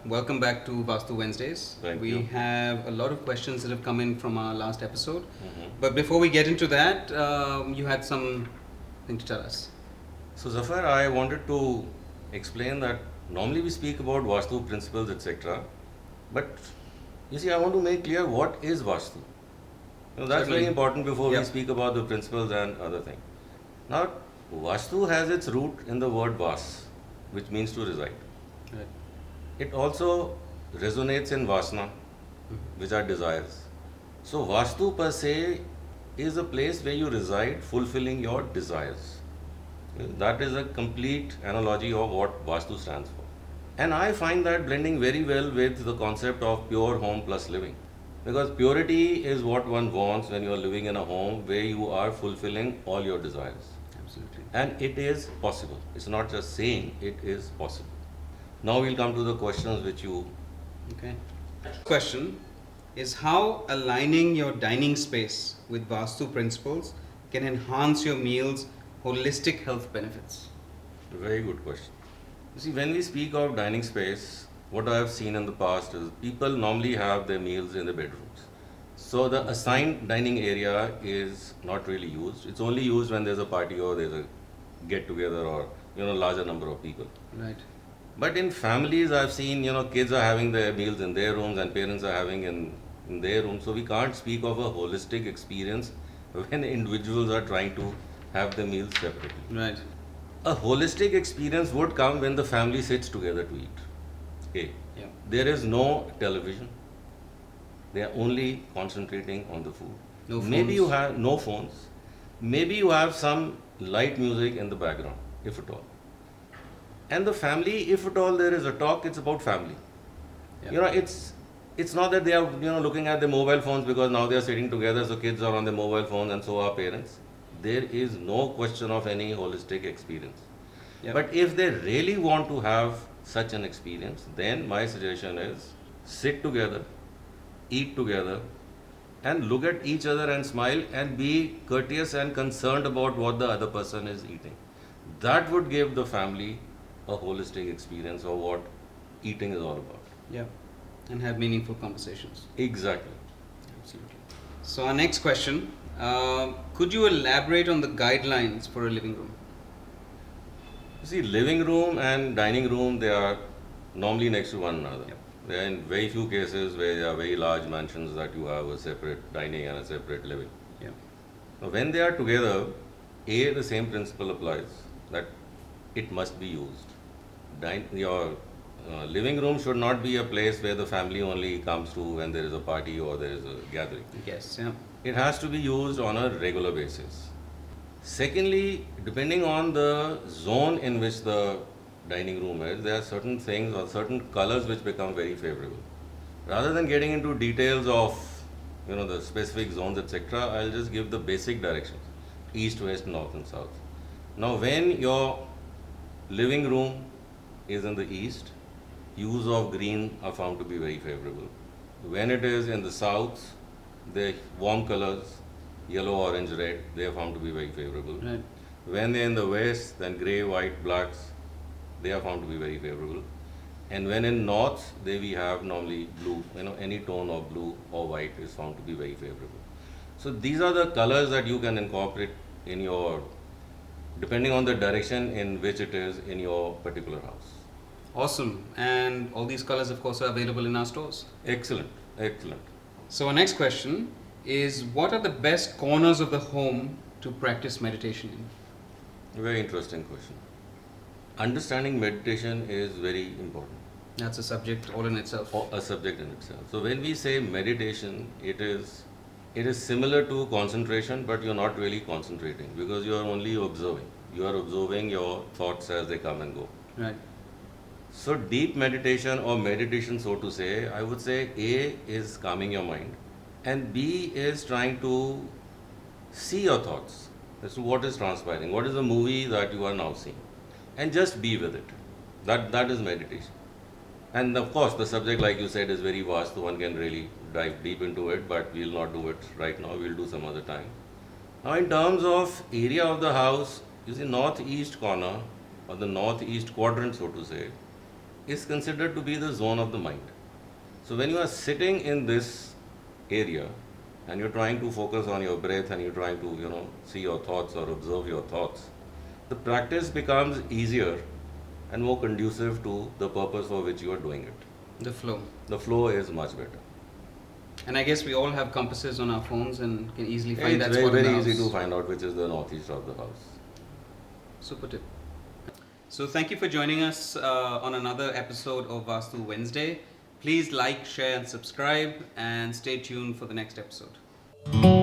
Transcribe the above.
Welcome back to Vastu Wednesdays. Thank we you. have a lot of questions that have come in from our last episode. Mm-hmm. But before we get into that, you had something to tell us. So, Zafar, I wanted to explain that normally we speak about Vastu principles, etc. But you see, I want to make clear what is Vastu. That's Certainly. very important before we Yep. speak about the principles and other things. Now, Vastu has its root in the word Vas, which means to reside. Right. It also resonates in Vasana, which are desires. So, Vastu per se is a place where you reside fulfilling your desires. That is a complete analogy of what Vastu stands for. And I find that blending very well with the concept of pure home plus living. Because purity is what one wants when you are living in a home where you are fulfilling all your desires. Absolutely. And it is possible. It's not just saying, it is possible. Now we'll come to the questions which you. Okay. Question is how aligning your dining space with Vastu principles can enhance your meal's holistic health benefits? Very good question. You see, when we speak of dining space, what I have seen in the past is people normally have their meals in the bedrooms. So the assigned dining area is not really used. It's only used when there's a party or there's a get together or larger number of people. Right. But in families, I've seen kids are having their meals in their rooms and parents are having in their rooms. So we can't speak of a holistic experience when individuals are trying to have the meals separately. Right. A holistic experience would come when the family sits together to eat. A. Yeah. There is no television. They are only concentrating on the food. No Maybe phones. you have no phones. Maybe you have some light music in the background, if at all. And the family, if at all there is a talk, it's about family. Yeah. It's not that they are looking at their mobile phones because now they are sitting together, so kids are on their mobile phones and so are parents. There is no question of any holistic experience. Yep. But if they really want to have such an experience, then my suggestion is sit together, eat together, and look at each other and smile and be courteous and concerned about what the other person is eating. That would give the family a holistic experience of what eating is all about. Yeah. And have meaningful conversations. Exactly. Absolutely. So our next question, could you elaborate on the guidelines for a living room? You see, living room and dining room, they are normally next to one another. Yep. There are in very few cases where there are very large mansions that you have a separate dining and a separate living. Yeah. Now, when they are together, the same principle applies that it must be used. Your living room should not be a place where the family only comes to when there is a party or there is a gathering. Yes. Yeah. It has to be used on a regular basis. Secondly, depending on the zone in which the dining room is, there are certain things or certain colors which become very favorable. Rather than getting into details of the specific zones, etc., I'll just give the basic directions: east, west, north, and south. Now, when your living room is in the east, use of green are found to be very favorable. When it is in the south, the warm colors, yellow, orange, red, they are found to be very favorable. Right. When they are in the west, then grey, white, blacks, they are found to be very favorable. And when in north, we have normally blue, any tone of blue or white is found to be very favorable. So these are the colors that you can incorporate in your, depending on the direction in which it is in your particular house. Awesome. And all these colors, of course, are available in our stores. Excellent, excellent. So our next question is, what are the best corners of the home to practice meditation in? Very interesting question. Understanding meditation is very important. That's a subject all in itself. A subject in itself. So when we say meditation, it is similar to concentration, but you're not really concentrating because you are only observing. You are observing your thoughts as they come and go. Right. So deep meditation or meditation, so to say, I would say A is calming your mind and B is trying to see your thoughts as to what is transpiring, what is the movie that you are now seeing, and just be with it. That is meditation. And of course, the subject, like you said, is very vast, so one can really dive deep into it, but we'll not do it right now, we'll do some other time. Now, in terms of area of the house, you see, northeast corner or the northeast quadrant, so to say, is considered to be the zone of the mind. So when you are sitting in this area and you're trying to focus on your breath and you're trying to, see your thoughts or observe your thoughts, the practice becomes easier and more conducive to the purpose for which you are doing it. The flow. The flow is much better. And I guess we all have compasses on our phones and can easily find It's that very, spot in the very easy house. to find out which is the northeast of the house. Super tip. So thank you for joining us on another episode of Vastu Wednesday. Please like, share and subscribe and stay tuned for the next episode.